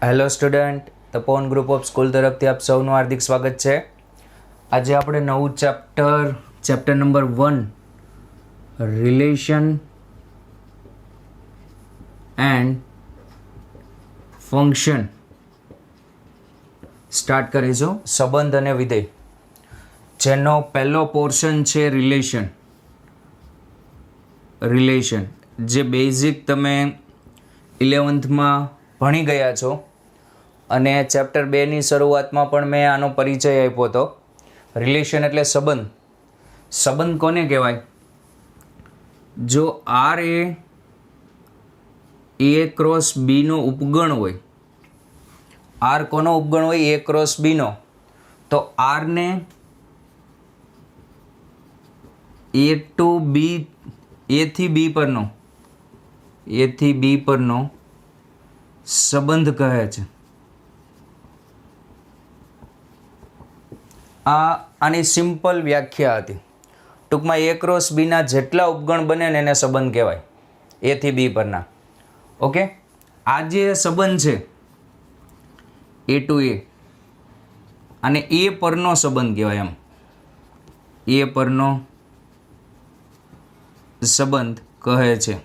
Hello student, Tapovan group of school તરફથી આપ સૌનું હાર્દિક સ્વાગત છે. આજે આપણે નવું chapter number 1 relation and function start કરીશું. સંબંધ અને વિધેય, જેનો પહેલો પોર્શન છે રિલેશન, જે બેઝિક તમે 11થમાં ભણી ગયા છો અને ચેપ્ટર 2ની શરૂઆતમાં પણ મેં આનો પરિચય આપ્યો હતો. રિલેશન એટલે સંબંધ. સંબંધ કોને કહેવાય? જો આર એ ક્રોસ બીનો ઉપગણ હોય, આર કોનો ઉપગણ હોય? એ ક્રોસ બીનો. તો આરને એથી બી પરનો સંબંધ કહે છે. આની સિમ્પલ વ્યાખ્યા હતી. ટૂંકમાં એ ક્રોસ બીના જેટલા ઉપગણ બને ને એને સંબંધ કહેવાય, એથી બી પરના. ઓકે, આ જે સંબંધ છે એ ટુ એ, અને એ પરનો સંબંધ કહેવાય. એમ એ પરનો સંબંધ કહે છે.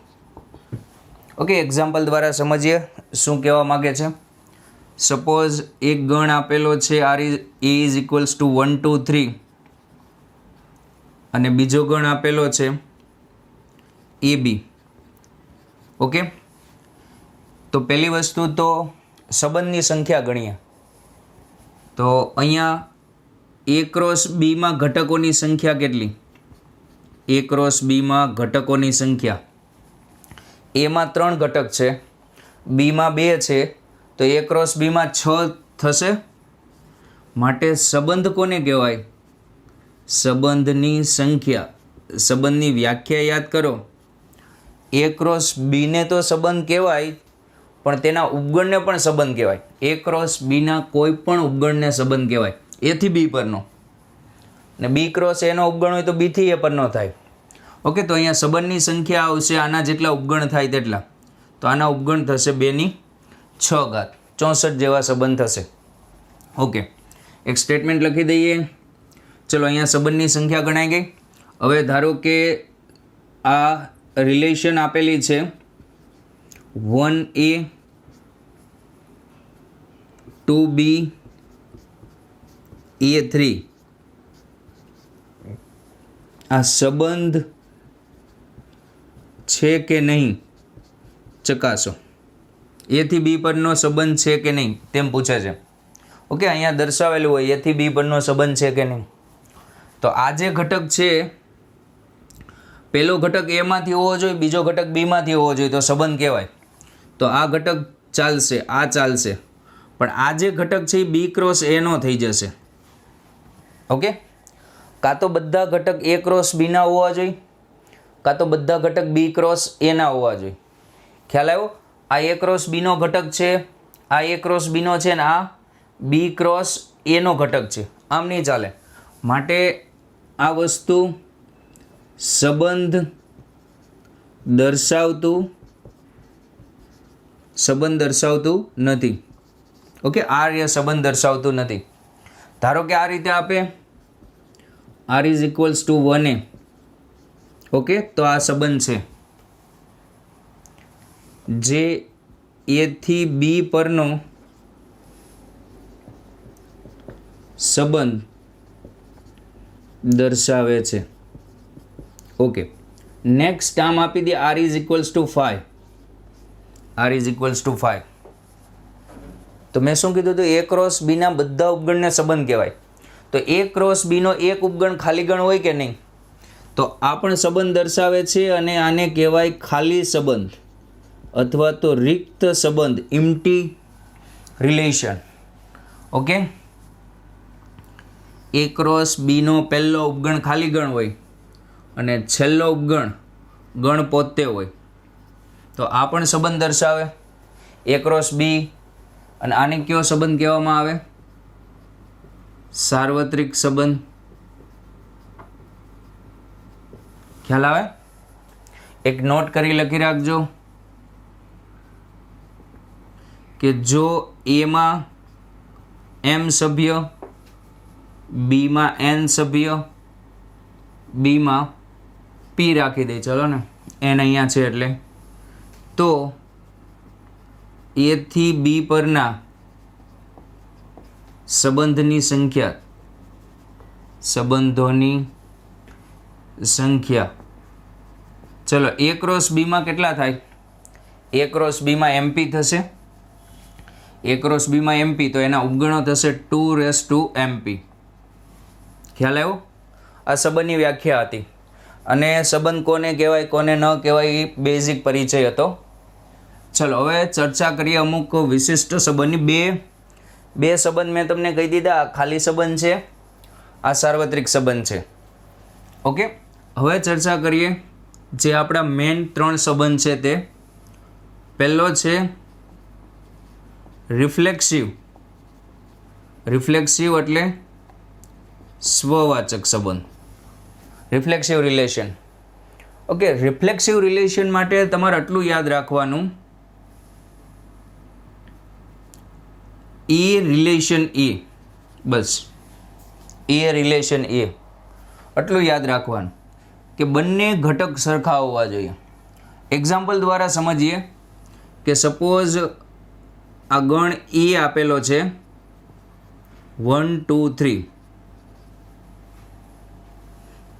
ઓકે, એક્ઝામ્પલ દ્વારા સમજીએ શું કહેવા માગે છે. સપોઝ એક ગણ આપેલો છે આર ઇઝ ઇક્વલ્સ ટુ 1 2 3 અને બીજો ગણ આપેલો છે એ બી. ઓકે, તો પહેલી વસ્તુ તો સંબંધની સંખ્યા ગણીએ. તો અહીંયા એ ક્રોસ બીમાં ઘટકોની સંખ્યા કેટલી? એ ક્રોસ બીમાં ઘટકોની સંખ્યા, એમાં 3 ઘટક છે, બીમાં 2 છે, તો એ ક્રોસ બીમાં 6 થશે. માટે સંબંધ કોને કહેવાય? સંબંધની સંખ્યા. સંબંધની વ્યાખ્યા યાદ કરો. એ ક્રોસ બીને તો સંબંધ કહેવાય, પણ તેના ઉપગણને પણ સંબંધ કહેવાય. એ ક્રોસ બીના કોઈ પણ ઉપગણને સંબંધ કહેવાય, એથી બી પરનો. ને બી ક્રોસ એનો ઉપગણ હોય તો બીથી એ પરનો થાય. ઓકે, તો અહીંયા સંબંધની સંખ્યા આવશે આના જેટલા ઉપગણ થાય તેટલા. તો આના ઉપગણ થશે 2 ની 6 ઘાત, 64 જેવા સંબંધ થશે. ઓકે, એક સ્ટેટમેન્ટ લખી દઈએ. ચલો, અહીંયા સંબંધની સંખ્યા ગણાઈ ગઈ. હવે ધારો કે આ રિલેશન આપેલી છે 1a 2b a3. આ સંબંધ છે કે નહીં ચકાસો. એથી બી પરનો સંબંધ છે કે નહીં તેમ પૂછે છે. ઓકે, અહીંયા દર્શાવેલું હોય એથી બી પરનો સંબંધ છે કે નહીં. તો આ જે ઘટક છે, પહેલો ઘટક એમાંથી હોવો જોઈએ, બીજો ઘટક બીમાંથી હોવો જોઈએ, તો સંબંધ કહેવાય. તો આ ઘટક ચાલશે, આ ચાલશે, પણ આ જે ઘટક છે એ બી ક્રોસ એનો થઈ જશે. ઓકે, કાં તો બધા ઘટક એ ક્રોસ બીના હોવા જોઈએ, કાં તો બધા ઘટક બી ક્રોસ એના હોવા જોઈએ. ખ્યાલ આવ્યો? આ એ ક્રોસ બીનો ઘટક છે, આ એ ક્રોસ બીનો છે, ને આ બી ક્રોસ એનો ઘટક છે. આમ નહીં ચાલે. માટે આ વસ્તુ સંબંધ દર્શાવતું નથી. ઓકે, આ સંબંધ દર્શાવતું નથી. ધારો કે આ રીતે આપે r is equals two 1a. Okay, તો આ સંબંધ છે જે એથી બી પરનો સંબંધ દર્શાવે છે. ઓકે, નેક્સ્ટ આમ આપી દે r is equals two 5. r is equals two 5. તો મેં શું કીધું હતું? એ ક્રોસ બીના બધા ઉપગણને સંબંધ કહેવાય. તો એ ક્રોસ બીનો એક ઉપગણ ખાલી ગણ હોય કે નહીં? તો આ પણ સંબંધ દર્શાવે છે, અને આને કહેવાય ખાલી સંબંધ અથવા તો રિક્ત સંબંધ, ઇમ્પ્ટી રિલેશન. ઓકે, એ ક્રોસ બીનો પહેલો ઉપગણ ખાલી ગણ હોય અને છેલ્લો ઉપગણ ગણ પોતે હોય, તો આ પણ સંબંધ દર્શાવે, એ ક્રોસ બી. અને આને કયો સંબંધ કહેવામાં આવે? સાર્વત્રિક સંબંધ. ખ્યાલ આવે? એક નોટ કરી લખી રાખજો. કે જો એમાં m સભ્ય, બીમાં n સભ્ય, બીમાં p રાખી દે, ચલો ને n અહીંયા છે એટલે, તો a થી b પરના સંબંધોની સંખ્યા, ચલો a ક્રોસ b માં કેટલા થાય? a ક્રોસ b માં mp થશે, a ક્રોસ b માં mp, તો એના ઉપગણો થશે 2mp. ખ્યાલ આવ્યો? આ સંબંધની વ્યાખ્યા હતી. અને સંબંધ કોને કહેવાય કોને ન કહેવાય એ બેઝિક પરિચય હતો. ચલો હવે ચર્ચા કરીએ અમુક વિશિષ્ટ સંબંધની. બે સંબંધ મેં તમને કહી દીધા. આ ખાલી સંબંધ છે, આ સાર્વત્રિક સંબંધ છે. ઓકે, હવે ચર્ચા કરીએ જે આપણા મેઇન 3 સંબંધ છે તે. પહેલો છે રિફ્લેક્સિવ એટલે સ્વવાચક સંબંધ, રિફ્લેક્સિવ રિલેશન. ઓકે, રિફ્લેક્સિવ રિલેશન માટે તમારે આટલું યાદ રાખવાનું, એ રિલેશન એ, બસ એ રિલેશન એ, આટલું યાદ રાખવાનું કે બંને ઘટક સરખા હોવા જોઈએ. એક્ઝામ્પલ દ્વારા સમજીએ કે સપોઝ આ ગણ એ આપેલો છે 1 2 3,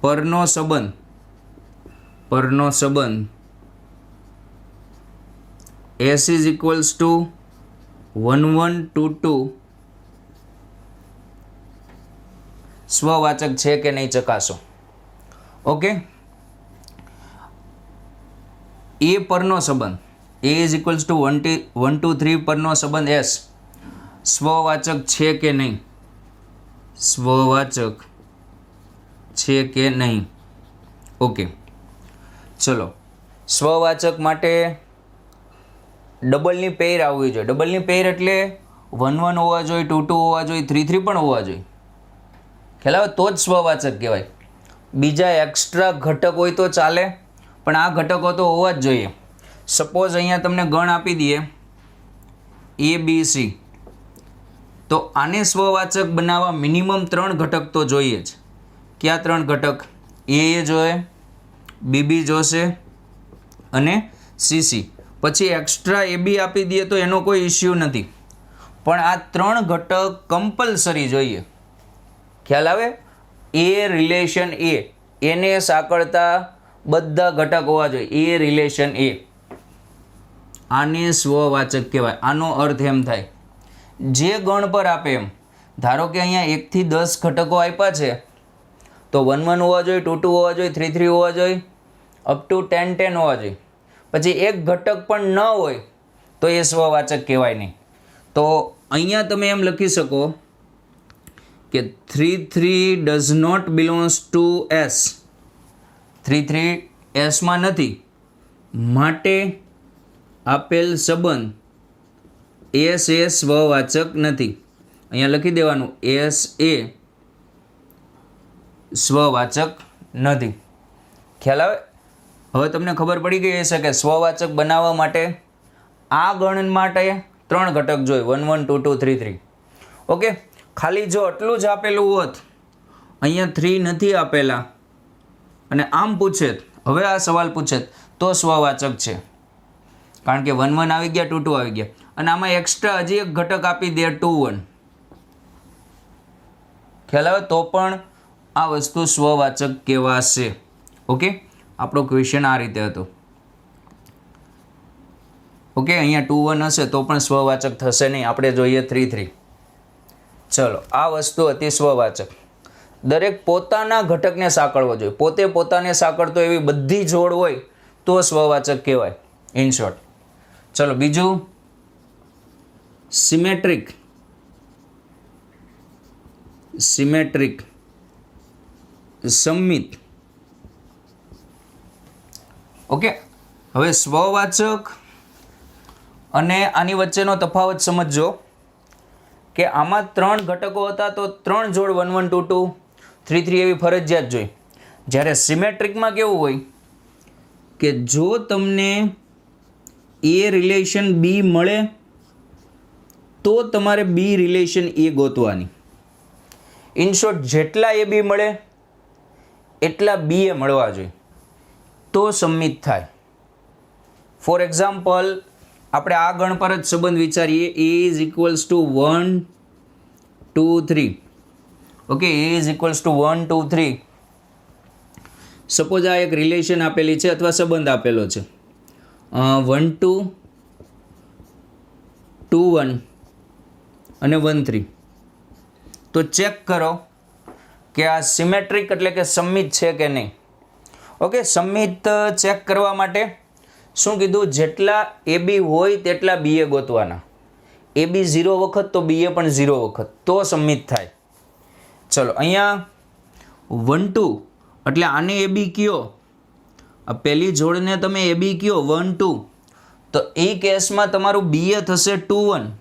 પરનો સંબંધ S is equals to 1 1 2 2 સ્વવાચક છે કે નહીં ચકાસો. ઓકે, એ પરનો સંબંધ A is equals to 1 2 3 પરનો સંબંધ S સ્વવાચક છે કે નહીં? સ્વવાચક છે કે નહીં? ઓકે, ચલો સ્વવાચક માટે ડબલની પેર આવવી જોઈએ. ડબલની પેર એટલે 1 1 હોવા જોઈએ, 2 2 હોવા જોઈએ, 3 3 પણ હોવા જોઈએ. ખ્યાલ આવે? તો જ સ્વવાચક કહેવાય. બીજા એક્સ્ટ્રા ઘટક હોય તો ચાલે, પણ આ ઘટકો તો હોવા જ જોઈએ. સપોઝ અહીંયા તમને ગણ આપી દઈએ ABC, તો આને સ્વવાચક બનાવવા મિનિમમ 3 ઘટક તો જોઈએ જ. કયા 3 ઘટક? એ જોઈએ, BB જોશે અને CC. પછી એક્સ્ટ્રા AB આપી દઈએ તો એનો કોઈ ઇસ્યુ નથી, પણ આ 3 ઘટક કમ્પલસરી જોઈએ. ખ્યાલ આવે? એ રિલેશન એ, એને સાંકળતા બધા ઘટક હોવા જોઈએ. એ રિલેશન એ, આને સ્વવાચક કહેવાય. આનો અર્થ એમ થાય જે ગણ પર આપે એમ. ધારો કે અહીંયા 1 થી 10 ઘટકો આપ્યા છે, તો 1 1 હોવા જોઈએ, 2 2 હોવા જોઈએ, 3 3 હોવા જોઈએ, અપ ટુ 10 10 હોવા જોઈએ. પછી એક ઘટક પણ ન હોય તો એ સ્વવાચક કહેવાય નહીં. તો અહીંયા તમે એમ લખી શકો કે 3 3 does not belongs to S. 3 3 S માં નથી, માટે આપેલ સંબંધ S એ સ્વવાચક નથી. અહીંયા લખી દેવાનું S એ સ્વવાચક નથી. ખ્યાલ આવે? હવે તમને ખબર પડી ગઈ હશે કે સ્વવાચક બનાવવા માટે આ ગણ માટે 3 ઘટક જોઈએ, 1 1 2 2 3 3. ઓકે, ખાલી જો આટલું જ આપેલું હોત, અહીંયા 3 નથી આપેલા અને આમ પૂછે, હવે આ સવાલ પૂછે તો સ્વવાચક છે. કારણ કે 1 1 આવી ગયા, 2 2 આવી ગયા, અને આમાં એક્સ્ટ્રા હજી એક ઘટક આપી દે 2 1. ખ્યાલ આવે? તો પણ આ વસ્તુ સ્વવાચક કહેવાશે. ઓકે, આપણો ક્વેશ્ચન આ રીતે હતો. ઓકે, અહીંયા 2 1 હશે તો પણ સ્વવાચક થશે નહીં. આપણે જોઈએ 3 3. ચલો, આ વસ્તુ હતી સ્વવાચક. દરેક પોતાના ઘટકને સાંકળવો જોઈએ. પોતે પોતાને સાંકળતો એવી બધી જોડ હોય તો સ્વવાચક કહેવાય. In short. ચલો બીજું, સિમેટ્રિક સમમિત. ઓકે, હવે સ્વવાચક અને આની વચ્ચેનો તફાવત સમજજો કે આમાં 3 ઘટકો હતા તો 3 જોડ 1 1 2 2 3 3 એવી ફરજિયાત જોઈએ. જ્યારે સિમેટ્રિકમાં કેવું હોય કે જો તમને એ રિલેશન B મળે તો તમારે બી રિલેશન એ ગોતવાની. ઇન શોર્ટ, જેટલા એ બી મળે એટલા બી એ મળવા જોઈએ તો સંમિત થાય. ફોર એક્ઝામ્પલ, આપણે આ ગણ પર જ સંબંધ વિચારીએ. A is equals to 1 2 3. Okay, A is equals to 1 2 3. Suppose આ એક રિલેશન આપેલી છે અથવા સંબંધ આપેલો છે 1 2 2 1 અને 1 3. તો ચેક કરો કે આ સિમેટ્રિક એટલે કે સંમિત છે કે નહીં. ઓકે, સંમિત ચેક કરવા માટે શું કીધું? જેટલા એ બી હોય તેટલા બી એ ગોતવાના. એ બી 0 વખત તો બી એ પણ 0 વખત, તો સંમિત થાય. ચલો, અહીંયા 1 2 એટલે આને એ બી કયો, આ પહેલી જોડને તમે એ બી કયો 1 2, તો એ કેસમાં તમારું બી એ થશે 2 1.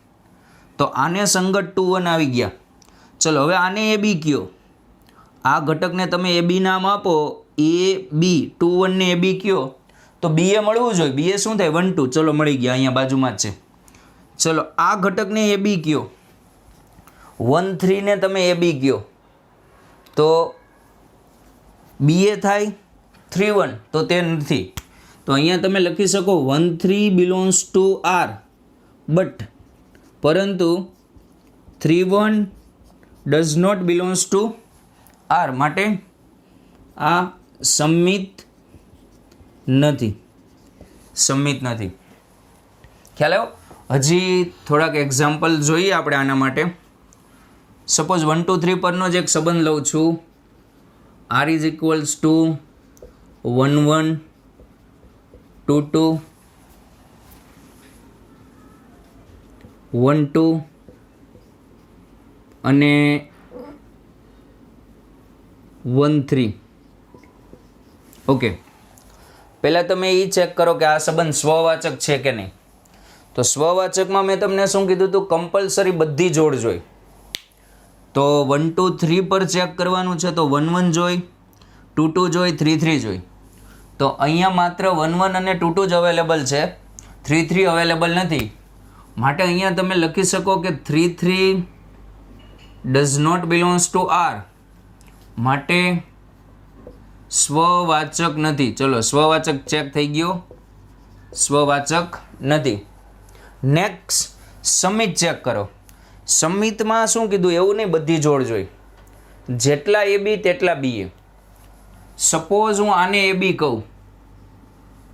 તો આને સંગત 2 1 આવી ગયા. ચલો, હવે આને એ બી કયો, આ ઘટકને તમે એ બી નામ આપો, એ બી 2 1 ને એ બી કયો, તો બી એ મળવું જોઈએ. બી એ શું થાય? 1 2. ચલો, મળી ગયા, અહીંયા બાજુમાં જ છે. ચલો, આ ઘટકને એ બી કયો, 1 3 ને તમે એ બી કયો, તો બી એ થાય 3 1, તો તે નથી. તો અહીંયા તમે લખી શકો 1 3 બિલોંગ્સ ટુ આર, બટ પરંતુ 3 1 does not belongs to R, માટે આ સંમિત નથી. સંમિત નથી. ખ્યાલ આવ્યો? હજી થોડાક એક્ઝામ્પલ જોઈએ આપણે આના માટે. સપોઝ 1 2 3 પરનો જ એક સંબંધ લઉં છું. આર ઇઝ ઇક્વલ્સ ટુ 1 1 2 2 1 2 અને 1 3. ઓકે, પહેલાં તમે એ ચેક કરો કે આ સંબંધ સ્વવાચક છે કે નહીં. તો સ્વવાચકમાં મેં તમને શું કીધું હતું? કમ્પલસરી બધી જોડ જોઈ. તો 1 2 3 પર ચેક કરવાનું છે, તો 1 1 જોઈ, 2 2 જોઈ, 3 3 જોઈ. તો અહીંયા માત્ર 1 1 અને 2 2 જ અવેલેબલ છે, 3 3 અવેલેબલ નથી. માટે અહીંયા તમે લખી શકો કે 3 3 does not belongs to R, માટે સ્વવાચક નથી. ચલો, સ્વવાચક ચેક થઈ ગયો, સ્વવાચક નથી. નેક્સ્ટ, સંમિત ચેક કરો. સંમિતમાં શું કીધું? એવું નહીં બધી જોડ જોઈ, જેટલા એ બી તેટલા બી એ. સપોઝ હું આને એ બી કહું,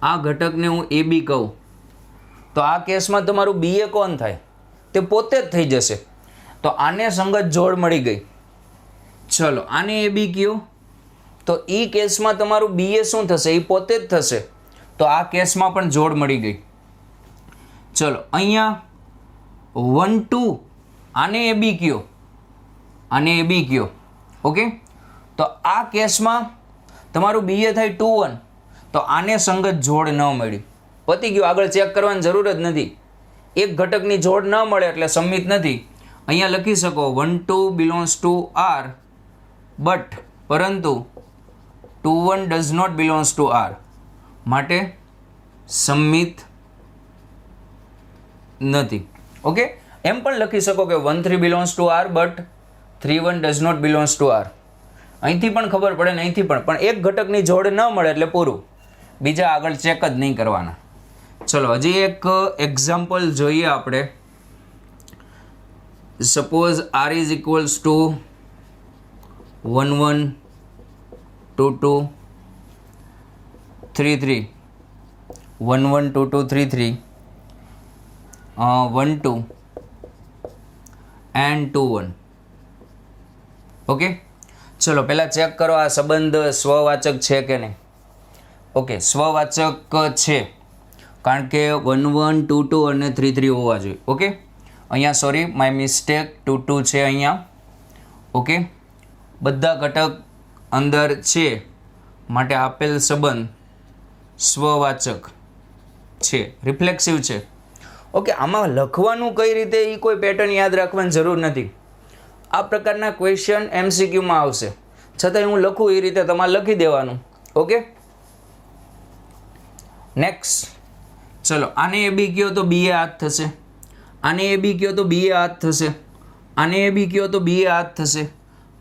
આ ઘટકને હું એ બી કહું, તો આ કેસમાં તમારું બી એ કોણ થાય? તે પોતે જ થઈ જશે. તો આને સંગત જોડ મળી ગઈ. ચલો, આને એ બી કયો, તો એ કેસમાં તમારું બી એ શું થશે? એ પોતે જ થશે. તો આ કેસમાં પણ જોડ મળી ગઈ. ચલો, અહીંયા 1 2 આને એ બી કયો, આને એ બી કયો. ઓકે, તો આ કેસમાં તમારું બી એ થાય 2 1, તો આને સંગત જોડ ન મળી. પતી ગયું, આગળ ચેક કરવાની જરૂર જ નથી. એક ઘટકની જોડ ન મળે એટલે સંમિત નથી. અહીંયા લખી શકો 1 2 બિલોંગ્સ ટુ આર, બટ પરંતુ 2 1 does not belongs to R, માટે સંમિત નથી. ઓકે, એમ પણ લખી શકો કે 1 3 belongs to R, but 3 1 does not belongs to R. અહીંથી પણ ખબર પડે ને અહીંથી પણ એક ઘટકની જોડ ન મળે એટલે પૂરું, બીજા આગળ ચેક જ નહીં કરવાના. ચલો, હજી એક એક્ઝામ્પલ જોઈએ આપણે. Suppose R is equals to 1 1 2 2 3 3, 1 1 2 2 3 3, 1 2 and 2 1. Okay, ચલો પહેલાં ચેક કરો આ સંબંધ સ્વવાચક છે કે નહીં. ઓકે, સ્વવાચક છે, કારણ કે 1 1 2 2 અને 3 3 હોવા જોઈએ. ઓકે, અહીંયા સોરી માય મિસ્ટેક, 2 2 છે અહીંયા. ઓકે, બધા ઘટક અંદર છે, માટે આપેલ સંબંધ સ્વવાચક છે, રિફ્લેક્સિવ છે. ઓકે, આમાં લખવાનું કઈ રીતે એ કોઈ પેટર્ન યાદ રાખવાની જરૂર નથી. આ પ્રકારના ક્વેશ્ચન MCQમાં આવશે, છતાંય હું લખું એ રીતે તમારે લખી દેવાનું. Okay, next. ચલો, આને એ બી કયો તો બી એ આ થશે, આને એ બી કયો તો બી એ આ થશે, આને એ બી કયો તો બી એ આ થશે,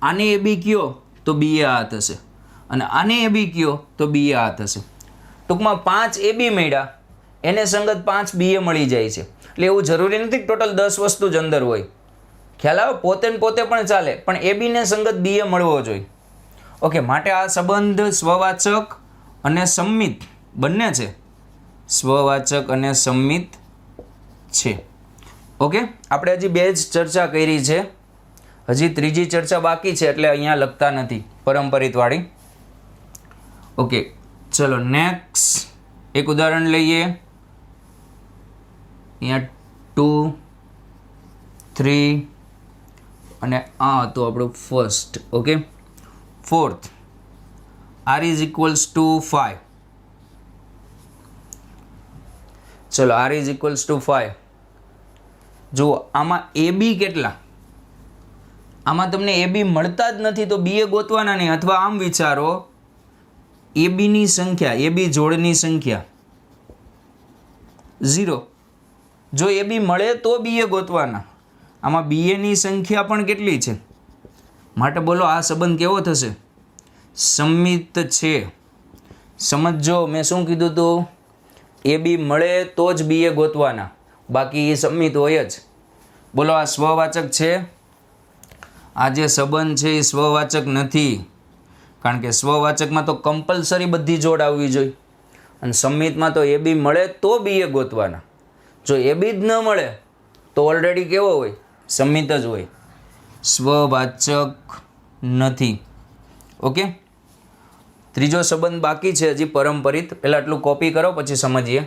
આને એ બી કયો તો બી એ આ થશે, અને આને એ બી કયો તો બી એ આ થશે. ટૂંકમાં 5 એ બી મળ્યા, એને સંગત 5 બી એ મળી જાય છે. એટલે એવું જરૂરી નથી કે ટોટલ 10 વસ્તુ જ અંદર હોય. ખ્યાલ આવે? પોતે ને પોતે પણ ચાલે, પણ એ બીને સંગત બી એ મળવો જોઈએ. ઓકે, માટે આ સંબંધ સ્વવાચક અને સંમિત બંને છે. સ્વવાચક અને સંમિત છે. ઓકે, આપણે હજી 2 જ ચર્ચા કરી છે, હજી ત્રીજી ચર્ચા બાકી છે, એટલે અહીંયા લખતા નથી પરંપરિતવાળી. ઓકે, ચલો નેક્સ્ટ એક ઉદાહરણ લઈએ. અહીંયા 2, 3 અને આ હતું આપણું first. Okay, fourth, r is equals two 5. ચલો r ઇઝ ઇક્વલ્સ ટુ 5. જુઓ આમાં એ બી કેટલા? આમાં તમને એ બી મળતા જ નથી, તો બી એ ગોતવાના નહીં. અથવા આમ વિચારો, એ બીની સંખ્યા, એ બી જોડની સંખ્યા 0. જો એ બી મળે તો બી એ ગોતવાના. આમાં બી એની સંખ્યા પણ કેટલી છે? માટે બોલો આ સંબંધ કેવો થશે? સંમિત છે. સમજો મેં શું કીધું હતું? એ બી મળે તો જ બી એ ગોતવાના, બાકી એ સંમિત હોય જ. બોલો આ સ્વવાચક છે? આ જે સંબંધ છે એ સ્વવાચક નથી, કારણ કે સ્વવાચકમાં તો કમ્પલસરી બધી જોડ આવવી જોઈએ, અને સંમિતમાં તો એ બી મળે તો બી એ ગોતવાના. જો એ બી જ ન મળે તો ઓલરેડી કેવો હોય? સંમિત જ હોય, સ્વવાચક નથી. ઓકે, ત્રીજો સંબંધ બાકી છે હજી, પરંપરિત. પહેલાં આટલું કોપી કરો પછી સમજીએ.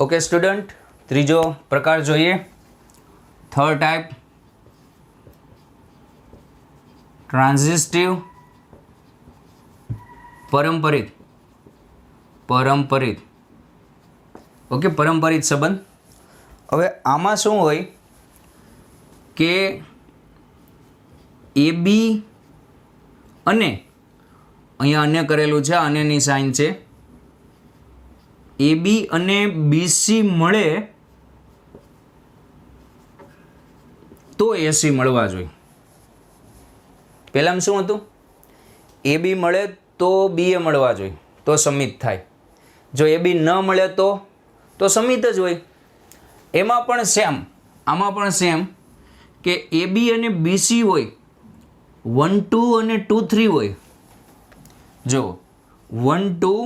ઓકે સ્ટુડન્ટ, ત્રીજો પ્રકાર જોઈએ. થર્ડ ટાઈપ, ટ્રાન્ઝિસ્ટિવ પરંપરિત. પરંપરિત. ઓકે, પરંપરિત સંબંધ. હવે આમાં શું હોય કે એ બી અને અહીંયા અન્ય કરેલું છે, અન્યની સાઇન છે. એ બી અને બીસી મળે તો એસી મળવા જોઈએ. પહેલાં શું હતું? એ બી મળે તો બી એ મળવા જોઈએ, તો સંમિત થાય. જો એ બી ન મળે તો સંમિત જ હોય. એમાં પણ સેમ, આમાં પણ સેમ, કે એ બી અને બીસી હોય, 1 2 અને 2 3 હોય. જો 1 2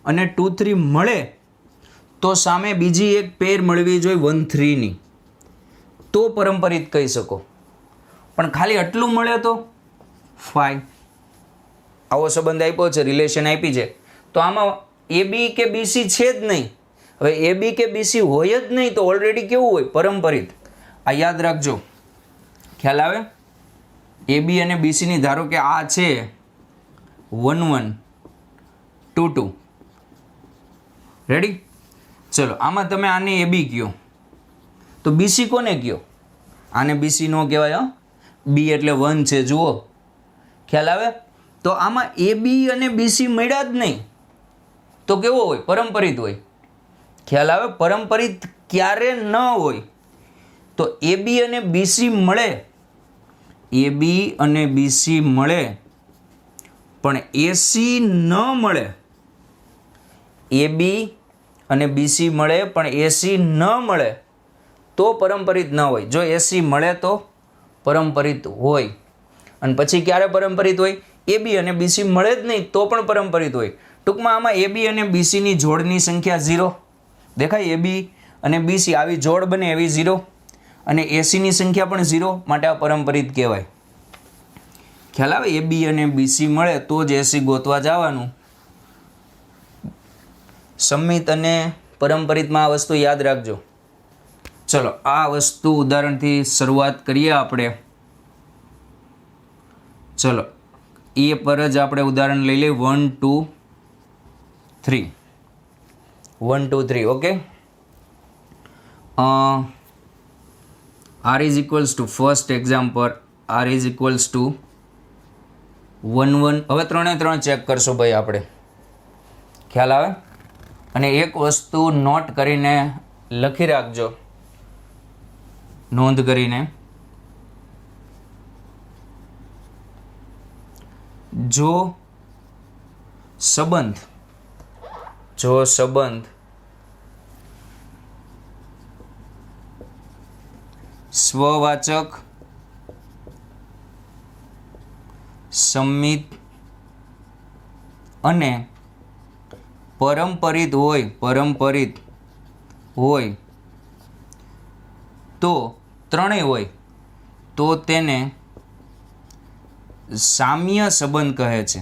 અને 2 3 મળે તો સામે બીજી એક પેર મળવી જોઈએ 1 3 ની, તો પરંપરિત કહી શકો. પણ ખાલી આટલું મળે તો 5. આવો સંબંધ આપ્યો છે, રિલેશન આપી છે, તો આમાં એ બી કે બીસી છે જ નહીં. હવે એ બી કે બીસી હોય જ નહીં તો ઓલરેડી કેવું હોય? પરંપરિત. આ યાદ રાખજો, ખ્યાલ આવે? એ બી અને બીસીની ધારો કે આ છે 1 1 2 2. રેડી? ચલો આમાં તમે આને એ બી કહો તો બીસી કોને કહો? આને બીસી નો કહેવાય. બી એટલે 1 છે, જુઓ ખ્યાલ આવે? તો આમાં એ બી અને બીસી મળ્યા જ નહીં તો કેવો હોય? પરંપરિત હોય. ખ્યાલ આવે? પરંપરિત ક્યારે ન હોય? તો એ બી અને બીસી મળે, એ બી અને બીસી મળે પણ એસી ન મળે. એ બી અને બીસી મળે પણ એસી ન મળે તો પરંપરિત ન હોય. જો એસી મળે તો પરંપરિત હોય. અને પછી ક્યારે પરંપરિત હોય? એ બી અને બીસી મળે જ નહીં તો પણ પરંપરિત હોય. ટૂંકમાં આમાં એ બી અને બીસીની જોડની સંખ્યા 0 દેખાય. એ બી અને બીસી આવી જોડ બને એવી 0. અને એસીની સંખ્યા પણ 0, માટે આ પરંપરિત કહેવાય. ખ્યાલ આવે? એ બી અને બીસી મળે તો જ એસી ગોતવા જવાનું. સંમિત અને પરંપરિતમાં આ વસ્તુ યાદ રાખજો. ચલો આ વસ્તુ ઉદાહરણથી શરૂઆત કરીએ આપણે. ચલો એ પર જ આપણે ઉદાહરણ લઈ લઈએ. 1 2 3. 1 2 3. Okay. r is equals to first example, r is equals to 1 1. હવે ત્રણે ત્રણ ચેક કરશો ભાઈ આપણે. ખ્યાલ આવે? અને એક વસ્તુ નોટ કરીને લખી રાખજો, નોંધ કરીને. જો સંબંધ સ્વવાચક, સંમિત અને પરંપરિત હોય તો ત્રણેય હોય તો તેને સામ્ય સંબંધ કહે છે.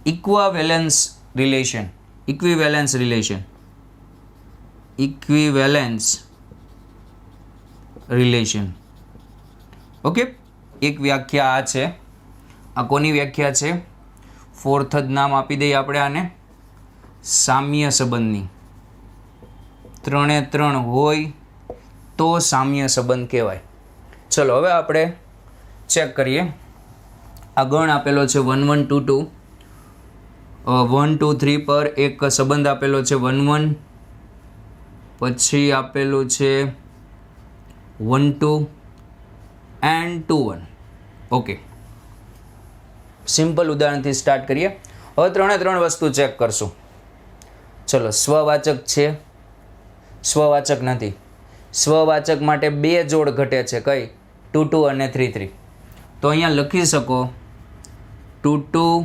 Equivalence relation. ઓકે. એક વ્યાખ્યા આ છે. આ કોની વ્યાખ્યા છે? ફોર્થ જ નામ આપી દઈએ આપણે આને, સામ્ય સંબંધની. ત્રણે ત્રણ હોય તો સામ્ય સંબંધ કહેવાય. ચલો હવે આપણે ચેક કરીએ. આ ગણ આપેલો છે 1 1 2 2. 1 2 3 પર એક સંબંધ આપેલો છે 1 1, પછી આપેલું છે 1 2 એન્ડ 2 1. ઓકે. સિમ્પલ ઉદાહરણથી સ્ટાર્ટ કરીએ. હવે ત્રણે ત્રણ વસ્તુ ચેક કરશું. ચલો સ્વવાચક છે, સ્વવાચક નથી. સ્વવાચક માટે બે જોડ ઘટે છે. કઈ? 2 2 અને 3 3. તો અહીંયા લખી શકો 2 2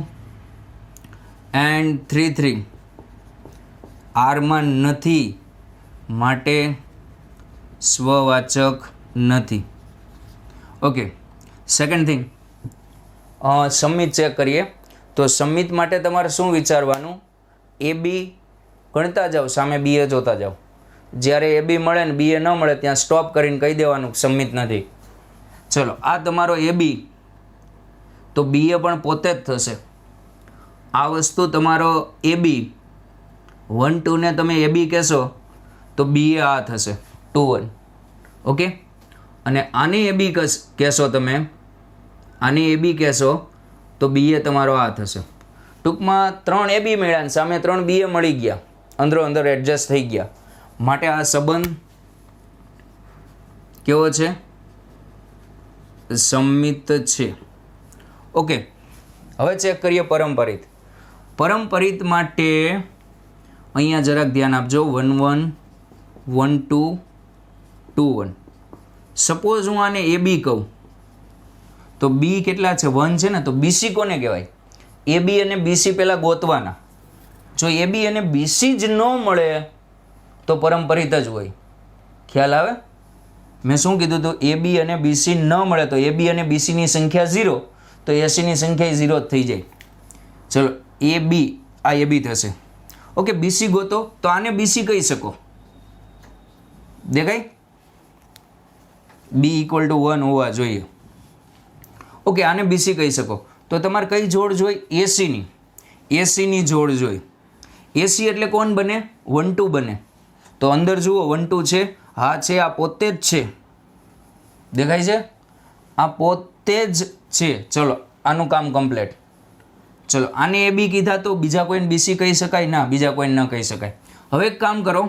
એન્ડ 3 3 આરમાં નથી, માટે સ્વવાચક નથી. ઓકે. સેકન્ડ થિંગ, સંમિત ચેક કરીએ. તો સંમિત માટે તમારે શું વિચારવાનું? એ બી ગણતા જાઓ, સામે બી એ જોતા જાઓ. જ્યારે એ બી મળે ને બી એ ન મળે ત્યાં સ્ટોપ કરીને કહી દેવાનું સંમિત નથી. ચલો આ તમારો એ બી, તો બી એ પણ પોતે જ થશે. આ વસ્તુ તમારો એ બી 1 2 ને તમે એ બી કહેશો તો બી એ આ થશે 2 1. ઓકે. અને આને એ બી કહેશો તમે, આને એ બી કહેશો તો બી એ તમારો આ થશે. ટૂંકમાં 3 એ બી મળ્યા ને સામે 3 બી એ મળી ગયા, અંદરો અંદર એડજસ્ટ થઈ ગયા. માટે આ સંબંધ કેવો છે? સંમિત છે. ઓકે. હવે ચેક કરીએ પરંપરિત. પરંપરિત માટે અહીંયા જરાક ધ્યાન આપજો. 1 1 1 2 2 1. સપોઝ હું આને એ બી કહું તો બી કેટલા છે? 1 છે ને. તો બીસી કોને કહેવાય? એ બી અને બીસી પહેલાં ગોતવાના. જો એ બી અને બીસી જ ન મળે તો પરંપરિત જ હોય. ખ્યાલ આવે? મેં શું કીધું હતું? એ બી અને બીસી ન મળે તો એ બી અને બીસીની સંખ્યા 0, તો એસીની સંખ્યા 0 જ થઈ જાય. ચલો એ બી, આ એ બી થશે. ઓકે. બીસી ગોતો તો આને બીસી કહી શકો. દેખાય? બી = 1 હોવા જોઈએ. ઓકે. આને બીસી કહી શકો. તો તમારે કઈ જોડ જોઈ? એસીની જોડ જોઈ. એસી એટલે કોણ બને? 1 2 બને. તો અંદર જુઓ 1 2 છે. હા છે, આ પોતે જ છે. દેખાય છે? આ પોતે જ છે. ચલો આનું કામ કમ્પ્લીટ. ચલો આને એ બી કીધા તો બીજા કોઈને બીસી કહી શકાય? ના, બીજા કોઈને ન કહી શકાય. હવે એક કામ કરો,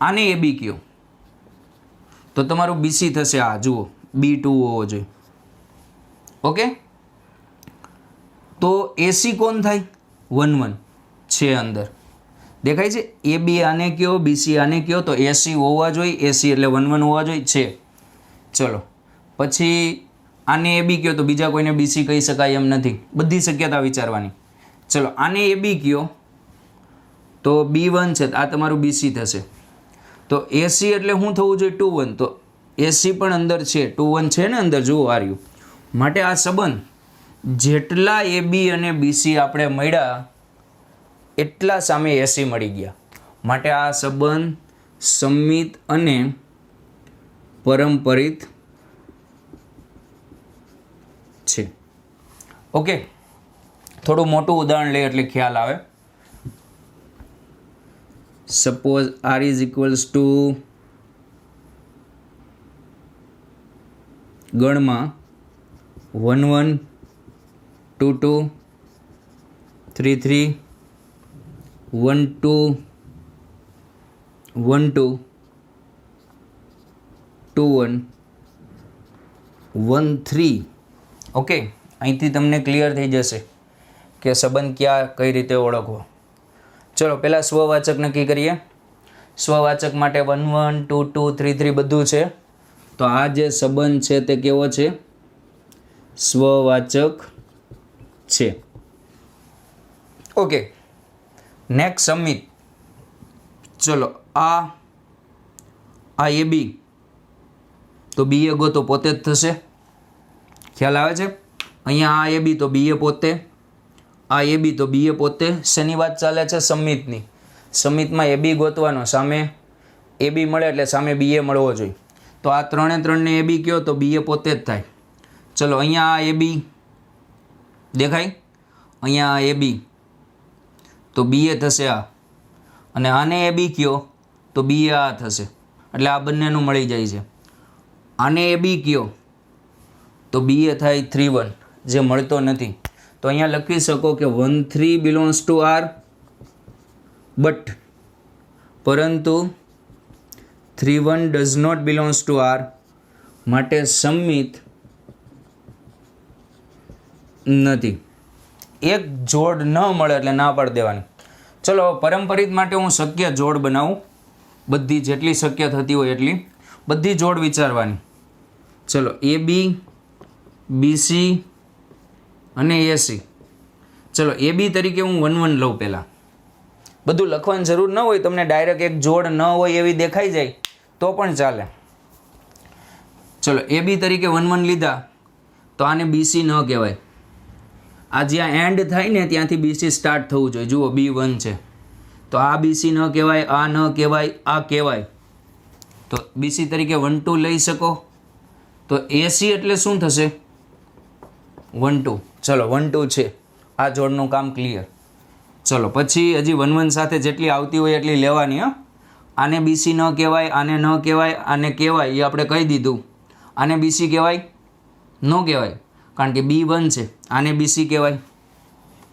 આને એ બી કહો તો તમારું બીસી થશે. આ જુઓ B2 હોવો જોઈએ. ઓકે. તો એસી કોણ થાય? 1 1 છે અંદર. દેખાય છે? એ બી આને કયો, બીસી આને કયો, તો એસી હોવા જોઈએ. એસી એટલે 1 1 હોવા જોઈએ. છે. ચલો પછી આને એ બી કયો તો બીજા કોઈને બીસી કહી શકાય એમ નથી. બધી શક્યતા વિચારવાની. ચલો આને એ બી કયો તો B1 છે, આ તમારું બીસી થશે. તો એસી એટલે શું થવું જોઈએ? 2 1. તો એસી પણ અંદર છે, 2 1 છે ને અંદર, જુઓ આર્યું. માટે આ સંબંધ જેટલા એ બી અને બીસી આપણે મળ્યા એટલા સામે એસી મળી ગયા. માટે આ સંબંધ સંમિત અને પરંપરિત છે. ઓકે, થોડું મોટું ઉદાહરણ લઈએ એટલે ખ્યાલ આવે. Suppose R is equals to ગણમાં 1 1 2 2 3 3 1 2 1 2 2 1 1 3. ઓકે, અહીંથી તમને ક્લિયર થઈ જશે કે સંબંધ ક્યાં કઈ રીતે ઓળખવો. ચલો પહેલાં સ્વવાચક નક્કી કરીએ. સ્વવાચક માટે 1 1 2 2 3 3 બધું છે. તો આ જે સંબંધ છે તે કેવો છે? સ્વવાચક છે. ઓકે, નેક્સ્ટ સંમિત. ચલો આ એ બી, તો બી એ ગોતો પોતે જ થશે. ખ્યાલ આવે છે? અહીંયા આ એ બી તો બી એ પોતે, આ એ બી તો બી એ પોતે. શેની વાત ચાલે છે? સંમિતની. સંમિતમાં એ બી ગોતવાનો, સામે એ બી મળે એટલે સામે બી એ મળવો જોઈએ. તો આ 3 એ 3 ને એ બી કયો તો બી એ પોતે જ થાય. ચલો અહીંયા આ એ બી દેખાય, અહીંયા આ એ બી તો બી એ થશે આ, અને આને એ બી કયો તો બી એ આ થશે. એટલે આ બંનેનું મળી જાય છે. આને એ બી કયો તો બી એ થાય 3 1, જે મળતો નથી. તો અહીંયા લખી શકો કે 1 3 બિલોંગ્સ ટુ આર, બટ પરંતુ 3 1 does not belongs to R. માટે સંમિત નથી. એક જોડ ન મળે એટલે ના પાડી દેવાની. ચલો પરંપરિત માટે હું શક્ય જોડ બનાવું, બધી જેટલી શક્ય થતી હોય એટલી બધી જોડ વિચારવાની. ચલો એ બી, બીસી અને એસી. ચલો એ બી તરીકે હું 1 1 લઉં. પહેલાં બધું લખવાની જરૂર ન હોય, તમને ડાયરેક્ટ એક જોડ ન હોય એવી દેખાઈ જાય તો પણ ચાલે. ચલો એ બી તરીકે 1 1 લીધા તો આને બીસી ન કહેવાય. આ જ્યાં એન્ડ થાય ને ત્યાંથી બીસી સ્ટાર્ટ થવું જોઈએ. જુઓ B1 છે તો આ બીસી ન કહેવાય, આ ન કહેવાય, આ કહેવાય. તો બીસી તરીકે 1 2 લઈ શકો. તો એસી એટલે શું થશે? 1 2. ચલો 1 2 છે, આ જોડનું કામ ક્લિયર. ચલો પછી હજી 1 1 સાથે જેટલી આવતી હોય એટલી લેવાની. આને બીસી ન કહેવાય, આને ન કહેવાય, આને કહેવાય, એ આપણે કહી દીધું. આને બીસી કહેવાય? ન કહેવાય, કારણ કે B1 છે. આને બીસી કહેવાય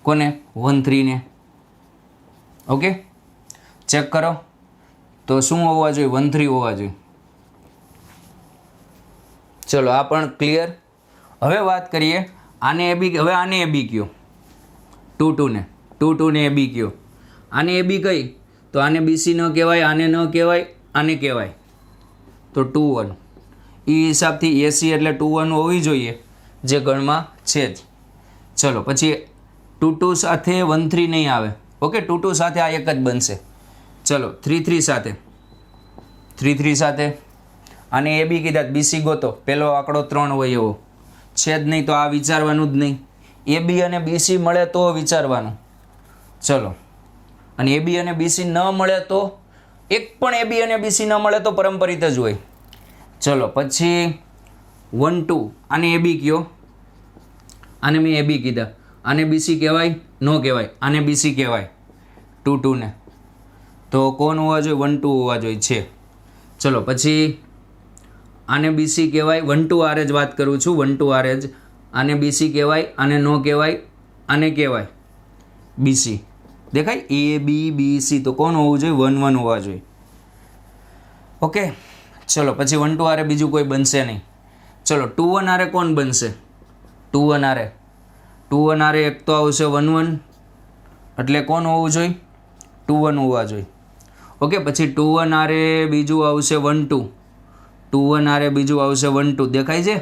કોને? 1 3 ને. ઓકે, ચેક કરો તો શું હોવા જોઈએ? 1 3 હોવા જોઈએ. ચલો આ પણ ક્લિયર. હવે વાત કરીએ આને એ બી. હવે આને એ બી કયો 2 2 ને, 2 2 ને એ બી કયો. આને એ બી કઈ તો આને બીસી ન કહેવાય, આને ન કહેવાય, આને કહેવાય. તો 2 1. એ હિસાબથી એસી એટલે 2 1 હોવી જોઈએ, જે ગણમાં છે જ. ચલો પછી 2 2 સાથે 1 3 નહીં આવે. ઓકે, 2 2 સાથે આ એક જ બનશે. ચલો 3 3 સાથે, 3 3 સાથે આને એ બી કીધા, બીસી ગોતો. પહેલો આંકડો 3 હોય એવો છે જ નહીં તો આ વિચારવાનું જ નહીં. એ બી અને બીસી મળે તો વિચારવાનું. ચલો, અને એ બી અને બીસી ન મળે તો, એક પણ એ બી અને બીસી ન મળે તો પરંપરિત જ હોય. ચલો પછી 1 2 આને એ બી કયો, આને મેં એ બી કીધા. આને બીસી કહેવાય? ન કહેવાય. આને બીસી કહેવાય 2 2 ને. તો કોણ હોવા જોઈએ? 1 2 હોવા જોઈએ છે. ચલો પછી આને બીસી કહેવાય, 1 2 આર જ વાત કરું છું, 1 2 આર જ. આને બીસી કહેવાય, આને ન કહેવાય, આને કહેવાય બીસી. દેખાય? એ બી બી સી. તો કોણ હોવું જોઈએ? 1 1 હોવા જોઈએ. ઓકે, ચલો પછી 1 2 આરે બીજું કોઈ બનશે નહીં. ચલો 2 1 આરે કોણ બનશે? 2 1 આરે 2 1 આરે એક તો આવશે 1 1, એટલે કોણ હોવું જોઈએ? 2 1 હોવા જોઈએ. ઓકે, પછી 2 1 આરે બીજું આવશે 1 2, 2 1 આરે બીજું આવશે 1 2. દેખાય છે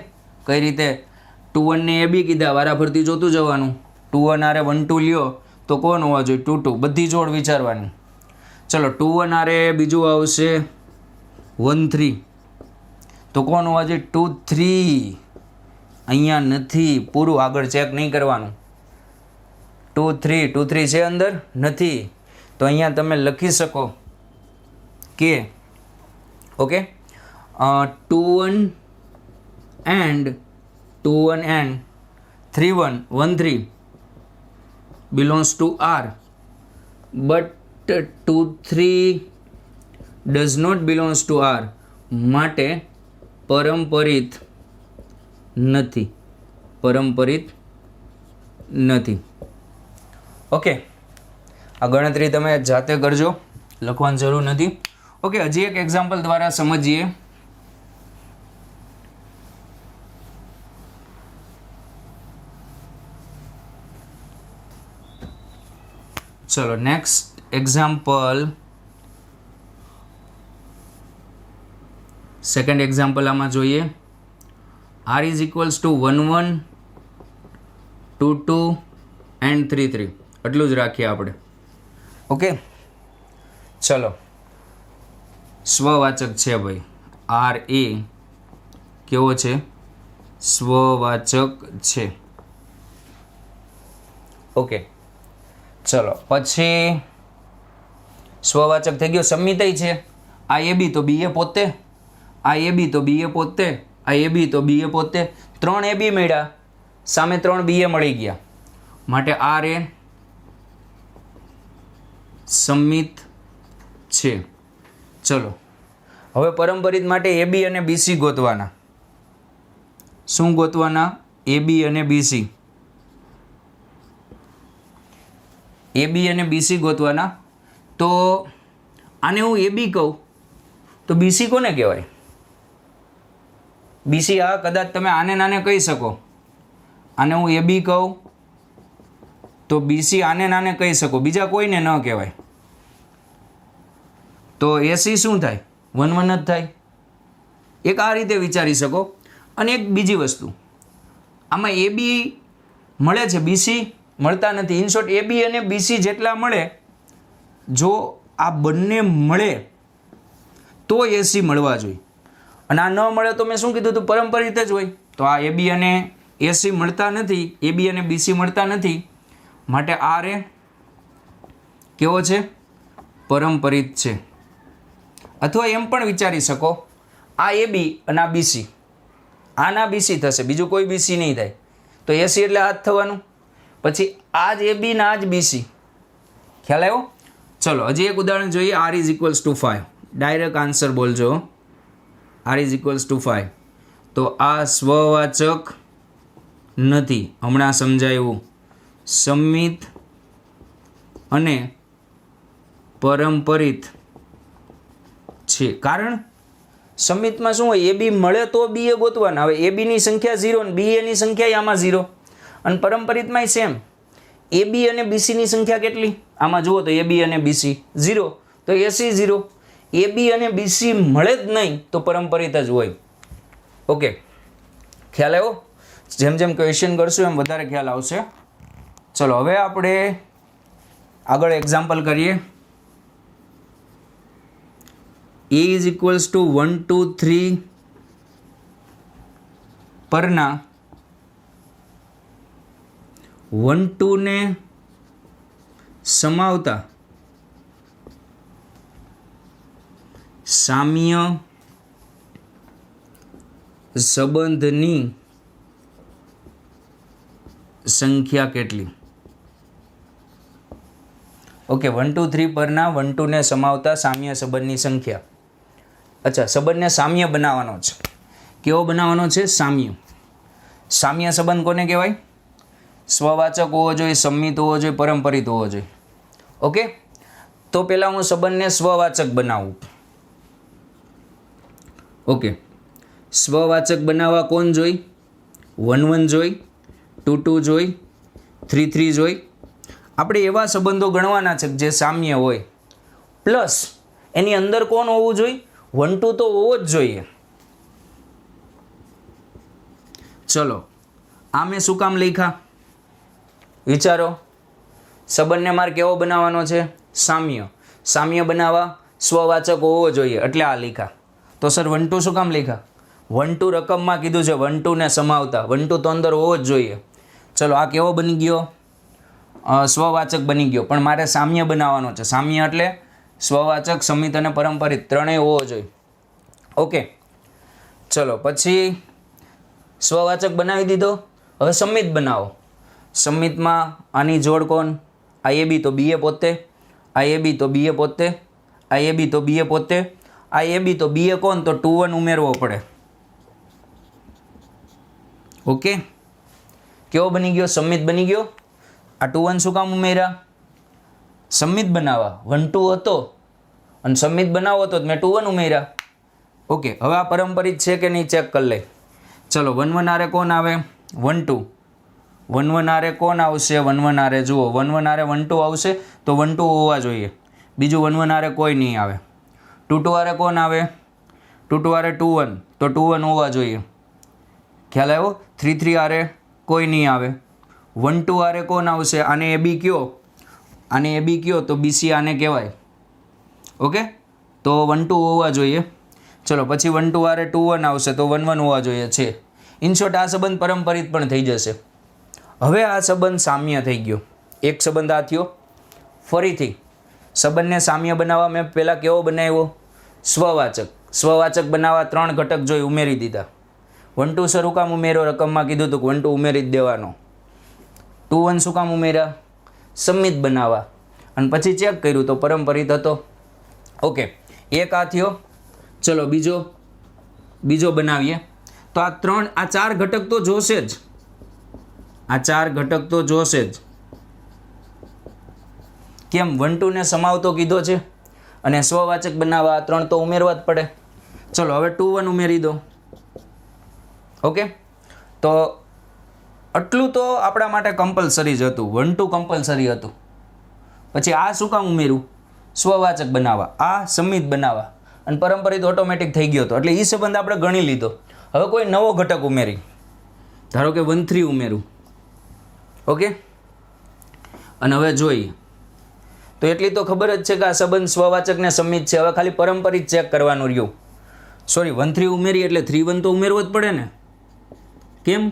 કઈ રીતે? 2 1 ને એ બી કીધા, વારાફરતી જોતું જવાનું. 2 1 આરે 1 2 લ્યો તો કોણ હોવા જોઈએ? 2 2. બધી જોડ વિચારવાની. ચલો 2 1 આરે બીજું આવશે 1 3 તો કોણ હોવા જોઈએ 2 3 અહીંયા નથી, પૂરું આગળ ચેક નહીં કરવાનું. 2 3 છે અંદર નથી, તો અહીંયા તમે લખી શકો કે okay 2 1 and 3 1 1 3 belongs to R, but 2 3 does not belongs to R, માટે પરંપરિત નથી. ઓકે, આ ગણતરી તમે જાતે કરજો, લખવાની જરૂર નથી. ઓકે, હજી એક એક્ઝામ્પલ દ્વારા સમજીએ. ચલો નેક્સ્ટ એક્ઝામ્પલ, સેકન્ડ એક્ઝામ્પલ આમાં જોઈએ. R is equals to 1 1 2 2 and 3 3, એટલું જ રાખીએ આપણે. ઓકે, ચલો સ્વવાચક છે ભાઈ, R એ કેવો છે? સ્વવાચક છે. ઓકે, ચલો પછી સ્વવાચક થઈ ગયો. સંમિતય છે, આ એ બી તો બી એ પોતે, આ એ બી તો બી એ પોતે, આ એ બી તો બી એ પોતે, 3 એ બી મળ્યા, સામે 3 બી એ મળી ગયા, માટે R એ સંમિત છે. ચલો હવે પરંપરિત માટે એ બી અને બીસી ગોતવાના. શું ગોતવાના? એ બી અને બીસી. એ બી અને બીસી ગોતવાના. તો આને હું એ બી કહું તો બીસી કોને કહેવાય? બીસી આ કદાચ તમે આને નાને કહી શકો. આને હું એ બી કહું તો બીસી આને નાને કહી શકો, બીજા કોઈને ન કહેવાય. તો એસી શું થાય? 1 1 જ થાય. એક આ રીતે વિચારી શકો. અને એક બીજી વસ્તુ, આમાં એ બી મળે છે, બીસી મળતા નથી. ઇન શોર્ટ એ બી અને બીસી જેટલા મળે, જો આ બંને મળે તો એસી મળવા જોઈએ. અને આ ન મળે તો મેં શું કીધું હતું? પરંપરિત જ હોય. તો આ એ બી અને એસી મળતા નથી, એ બી અને બીસી મળતા નથી, માટે R એ કેવો છે? પરંપરિત છે. અથવા એમ પણ વિચારી શકો, આ એ બી અને આ બીસી, આના બીસી થશે, બીજું કોઈ બીસી નહીં થાય. તો એસી એટલે આ જ થવાનું. પછી આ જ એ બી ને આ જ બીસી. ખ્યાલ આવ્યો? ચલો હજી એક ઉદાહરણ જોઈએ. R is equals to 5. Direct answer બોલજો. R is equals to 5. તો આ સ્વવાચક નથી, હમણાં સમજાયું. સંમિત અને પરંપરિત છે. કારણ સંમિતમાં શું હોય? એ બી મળે તો બી એ ગોતવાના. હવે એ બીની સંખ્યા 0 અને બી એની સંખ્યા આમાં 0. અને પરંપરિતમાંય સેમ. એ બી અને બીસીની સંખ્યા કેટલી? આમાં જુઓ તો એ બી અને બીસી 0, તો એસી 0. એ બી અને બીસી મળે જ નહીં તો પરંપરિત જ હોય. ઓકે, ખ્યાલ આવ્યો? જેમ જેમ ક્વેશ્ચન કરશું એમ વધારે ખ્યાલ આવશે. ચલો હવે આપણે આગળ એક્ઝામ્પલ કરીએ. A is equals to 1 2 3 પરના 1 2 ને સમાવતા સામ્ય સંબંધની સંખ્યા કેટલી? ઓકે, 1 2 3 પરના 1 2 ને સમાવતા સામ્ય સંબંધની સંખ્યા. અચ્છા, સંબંધને સામ્ય બનાવવાનો છે. કેવો બનાવવાનો છે? સામ્ય. સામ્ય સંબંધ કોને કહેવાય? સ્વવાચક હોવો જોઈએ, સંમિત હોવો જોઈએ, પરંપરિત હોવો જોઈએ. ઓકે, તો પહેલાં હું સંબંધને સ્વવાચક બનાવું. ઓકે, સ્વવાચક બનાવવા કોણ જોઈ? 1 1 જોઈ, 2 2 જોઈ, 3 3 જોઈ. આપણે એવા સંબંધો ગણવાના છે જે સામ્ય હોય, પ્લસ એની અંદર કોણ હોવું જોઈએ? 1 2 તો હોવો જ જોઈએ. ચલો, આ મેં શું કામ લખ્યા? વિચારો. સંબંધને મારે કેવો બનાવવાનો છે? સામ્ય. સામ્ય બનાવવા સ્વવાચક હોવો જોઈએ એટલે આ લખ્યા. તો સર 1 2 શું કામ લખ્યા? 1 2 રકમમાં કીધું છે, 1 2 ને સમાવતા, 1 2 તો અંદર હોવો જ જોઈએ. ચલો આ કેવો બની ગયો? સ્વવાચક બની ગયો. પણ મારે સામ્ય બનાવવાનો છે. સામ્ય એટલે સ્વવાચક, સમિત અને પરંપરિત ત્રણેય હોવો જોઈએ. ઓકે, ચલો પછી સ્વવાચક બનાવી દીધો. હવે સમિત બનાવો. સમિતમાં આની જોડ કોણ? આ એ બી તો બી એ પોતે, આ એ બી તો બી એ પોતે, આ એ બી તો બી એ પોતે, આ એ બી તો બી એ કોણ? તો 2 1 ઉમેરવો પડે. ઓકે, કેવો બની ગયો? સમિત બની ગયો. આ 2 1 શું કામ ઉમેર્યા? સમિત બનાવવા. 1 2 હતો અને સમિત બનાવો હતો મેં 2 1 ઉમેર્યા. ઓકે, હવે આ પરંપરિત છે કે નહીં ચેક કરી લે. ચલો 1 1 આરે કોણ આવે? 1 2. 1 1 આરે કોણ આવશે? 1 1 આરે જુઓ 1 1 આરે 1 2 આવશે તો 1 2 હોવા જોઈએ. બીજું 1 1 આરે કોઈ નહીં આવે. 2 2 આરે કોણ આવે? 2 2 આરે 2 1 તો 2 1 હોવા જોઈએ. ખ્યાલ આવ્યો? 3 3 આરે કોઈ નહીં આવે. 1 2 આરે કોણ આવશે? આને એ બી કયો, આને એ બી કયો તો બીસી આને કહેવાય. ઓકે, તો 1 2 હોવા જોઈએ. ચલો પછી 1 2 આરે 2 1 આવશે તો 1 1 હોવા જોઈએ છે. ઇન શોર્ટ આ સંબંધ પરંપરિત પણ થઈ જશે. હવે આ સંબંધ સામ્ય થઈ ગયો. એક સંબંધ આ થયો. ફરીથી સંબંધને સામ્ય બનાવવા મેં પહેલાં કેવો બનાવ્યો? સ્વવાચક. સ્વવાચક બનાવવા 3 ઘટક જોઈ ઉમેરી દીધા. 1 2 શું કામ ઉમેરો? રકમમાં કીધું હતું કે 1 2 ઉમેરી જ દેવાનો. 2 1 શું કામ ઉમેર્યા? સમિત બનાવવા. અને પછી ચેક કર્યું તો પરંપરિત હતો. ઓકે, એક આ થયો. ચલો બીજો બનાવીએ. તો આ 4 ઘટક તો જોશે જ. આ 4 ઘટક તો જોશે જ. કેમ? 1 2 ને સમાવતો કીધો છે અને સ્વવાચક બનાવવા 3 તો ઉમેરવા જ પડે. ચલો હવે 2 1 ઉમેરી દો. ઓકે, તો આટલું તો આપણા માટે કમ્પલસરી જ હતું. 1 2 કમ્પલસરી હતું. પછી આ શું કામ ઉમેર્યું? સ્વવાચક બનાવવા, આ સમિત બનાવવા અને પરંપરિત ઓટોમેટિક થઈ ગયો હતો. એટલે એ સંબંધ આપણે ગણી લીધો. હવે કોઈ નવો ઘટક ઉમેરી, ધારો કે 1 3 ઉમેરું. ઓકે, અને હવે જોઈએ તો એટલી તો ખબર જ છે કે આ સંબંધ સ્વવાચક ને સમિત છે. હવે ખાલી પરંપરિત ચેક કરવાનું રહ્યું. સોરી, 1 3 ઉમેરી એટલે 3 1 તો ઉમેરવો જ પડે ને. કેમ?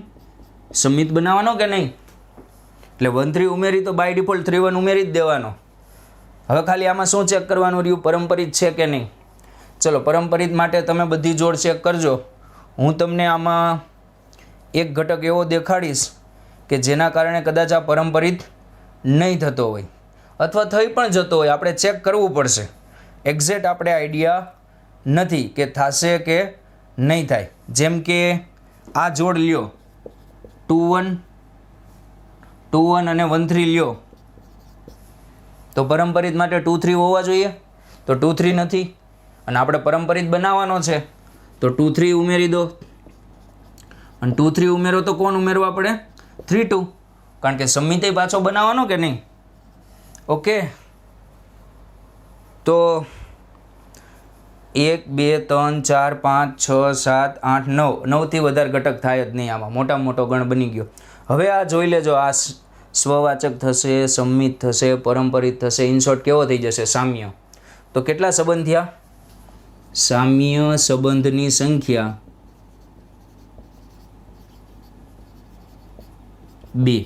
સમિત બનાવવાનો કે નહીં? એટલે 1 3 ઉમેરી તો બાય ડિફોલ્ટ 3 1 ઉમેરી જ દેવાનો. હવે ખાલી આમાં શું ચેક કરવાનું રહ્યું? પરંપરિત છે કે નહીં. ચલો પરંપરિત માટે તમે બધી જોડ ચેક કરજો. હું તમને આમાં એક ઘટક એવો દેખાડીશ કે જેના કારણે કદાચ આ પરંપરિત નહીં થતો હોય અથવા થઈ પણ જતો હોય. આપણે ચેક કરવું પડશે. એક્ઝેક્ટ આપણે આઈડિયા નથી કે થશે કે નહીં થાય. જેમ કે આ જોડ લ્યો 2 1 2 1 અને 1 3 લ્યો તો પરંપરિત માટે 2 3 હોવા જોઈએ. તો 2 3 નથી અને આપણે પરંપરિત બનાવવાનો છે તો 2 3 ઉમેરી દો. અને 2 3 ઉમેરો તો કોણ ઉમેરવા પડે? 3 2, કારણ કે સમિત પાછો બનાવવાનો કે નહીં. ઓકે, તો 1 2 3 4 5 6 7 8 9 9થી વધારે ઘટક થાય જ નહીં આમાં. મોટામાં મોટો ગણ બની ગયો. હવે આ જોઈ લેજો. આ સ્વવાચક થશે, સમિત થશે, પરંપરિત થશે. ઇન શોર્ટ કેવો થઈ જશે? સામ્ય. તો કેટલા સંબંધ થયા? સામ્ય સંબંધની સંખ્યા 2.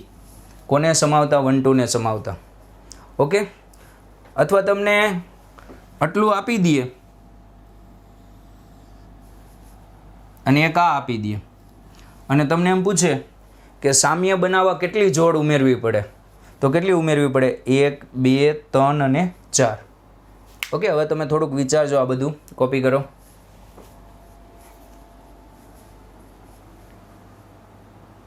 કોને સમાવતા? 1 2 ને સમાવતા. ઓકે, અથવા તમને આટલું આપી દઈએ અને એક આ આપી દઈએ અને તમને એમ પૂછે કે સામ્ય બનાવવા કેટલી જોડ ઉમેરવી પડે? તો કેટલી ઉમેરવી પડે? 1 2 3 અને 4. ઓકે, હવે તમે થોડુંક વિચારજો. આ બધું કોપી કરો.